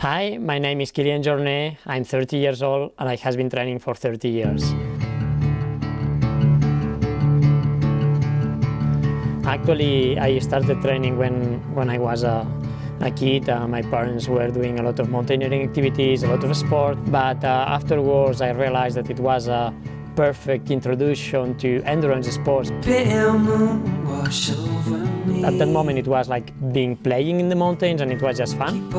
Hi, my name is Kilian Jornet. I'm 30 years old and I have been training for 30 years. Actually, I started training when I was a kid. My parents were doing a lot of mountaineering activities, a lot of sport, but afterwards I realized that it was a perfect introduction to endurance sports. At that moment it was like playing in the mountains and it was just fun.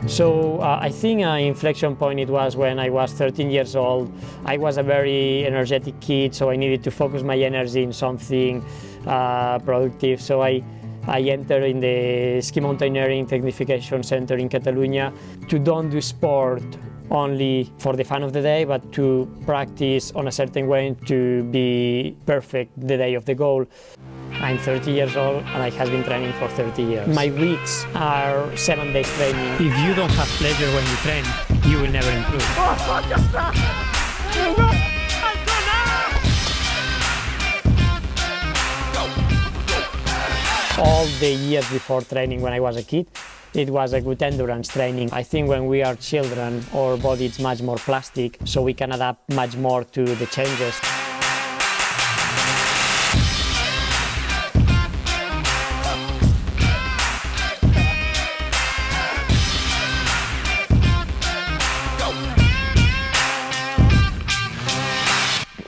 So I think an inflection point it was when I was 13 years old. I was a very energetic kid, so I needed to focus my energy in something productive. So I entered in the Ski Mountaineering Technification Center in Catalonia to don't do sport only for the fun of the day, but to practice on a certain way to be perfect the day of the goal. I'm 30 years old and I have been training for 30 years. My weeks are 7 days training. If you don't have pleasure when you train, you will never improve. All the years before training when I was a kid, it was a good endurance training. I think when we are children, our body is much more plastic, so we can adapt much more to the changes.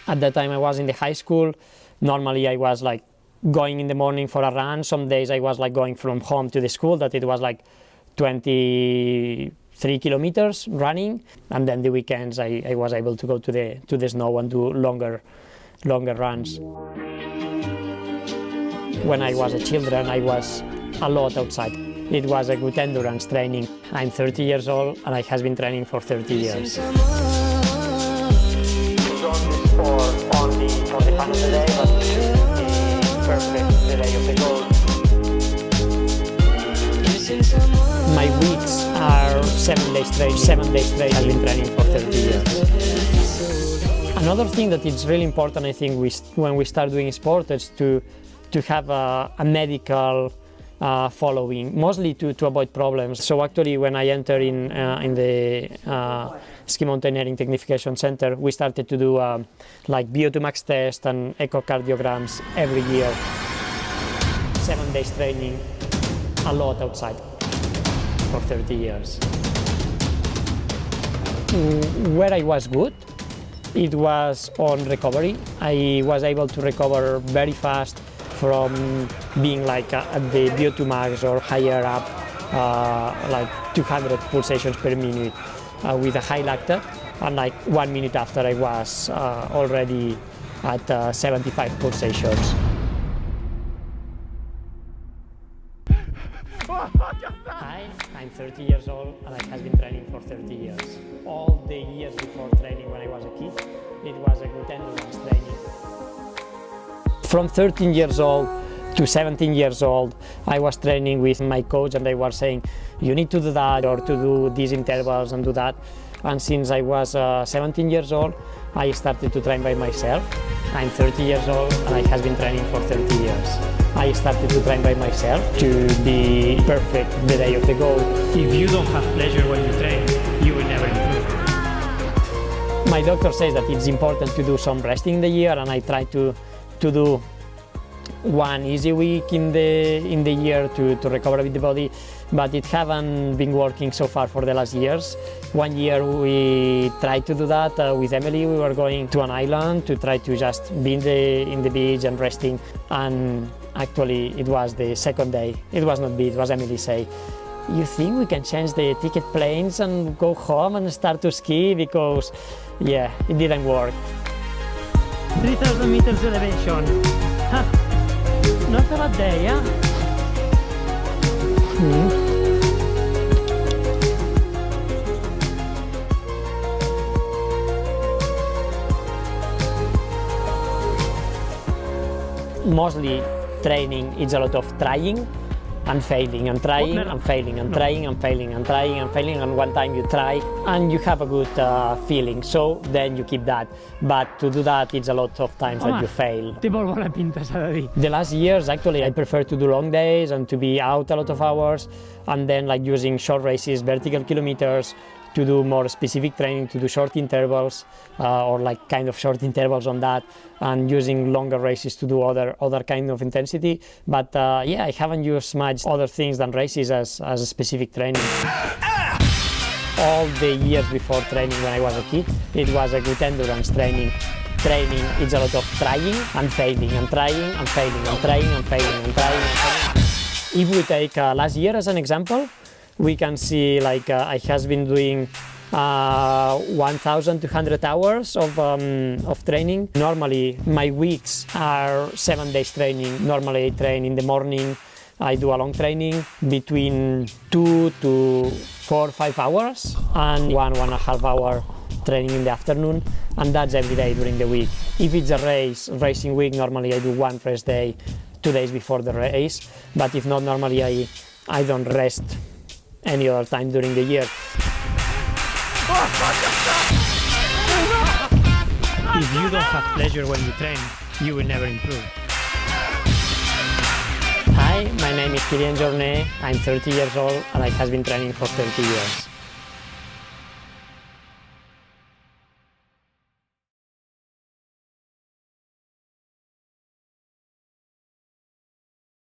At that time I was in the high school. Normally I was like going in the morning for a run. Some days I was like going from home to the school, that it was like 23 kilometers running. And then the weekends I was able to go to the snow and do longer runs. When I was a children, I was a lot outside. It was a good endurance training. I'm 30 years old and I have been training for 30 years. Only for the fun of the day, but the perfect the day of the goal. My weeks are 7 days straight. 7 days straight. I've been training for 30 years. Another thing that is really important, I think, when we start doing sport is to have a medical following, mostly to avoid problems. So actually, when I entered in the Ski Mountaineering Technification Center, we started to do like VO2 max test and echocardiograms every year. 7 days training, a lot outside for 30 years. Where I was good, it was on recovery. I was able to recover very fast from being like at the VO2 max or higher up, like 200 pulsations per minute with a high lactate, and like 1 minute after I was already at 75 pulsations. Hi, I'm 30 years old and I have been training for 30 years. All the years before training when I was a kid, it was a good endurance training. From 13 years old to 17 years old, I was training with my coach and they were saying, you need to do that or to do these intervals and do that. And since I was 17 years old, I started to train by myself. I'm 30 years old and I have been training for 30 years. I started to train by myself to be perfect the day of the goal. If you don't have pleasure when you train, you will never improve. My doctor says that it's important to do some resting in the year, and I try to do one easy week in the year to recover a bit the body, but it haven't been working so far for the last years. 1 year we tried to do that with Emily. We were going to an island to try to just be in the beach and resting, and actually it was the second day. It was not me, it was Emily say, you think we can change the ticket planes and go home and start to ski? Because yeah, it didn't work. 3,000 meters elevation. Huh. Not a bad day, yeah? Mostly training is a lot of trying. and failing and trying and failing and trying and failing and trying and failing, and one time you try and you have a good feeling, so then you keep that. But to do that, it's a lot of times that you fail. Té molt bona pinta, s'ha de dir. The last years, actually, I prefer to do long days and to be out a lot of hours, and then like using short races, vertical kilometers, to do more specific training, to do short intervals or like kind of short intervals on that, and using longer races to do other kind of intensity. But yeah, I haven't used much other things than races as a specific training. All the years before training when I was a kid, it was a good endurance training. Training, it's a lot of trying and failing and trying and failing and trying and failing and trying and failing. If we take last year as an example, we can see like I has been doing 1,200 hours of training. Normally my weeks are 7 days training. Normally I train in the morning. I do a long training between 2 to 4 or 5 hours and 1.5 hour training in the afternoon, and that's every day during the week. If it's a racing week, normally I do one rest day 2 days before the race, but if not, normally I don't rest any other time during the year. If you don't have pleasure when you train, you will never improve. Hi, my name is Kilian Jornet. I'm 30 years old and I have been training for 30 years.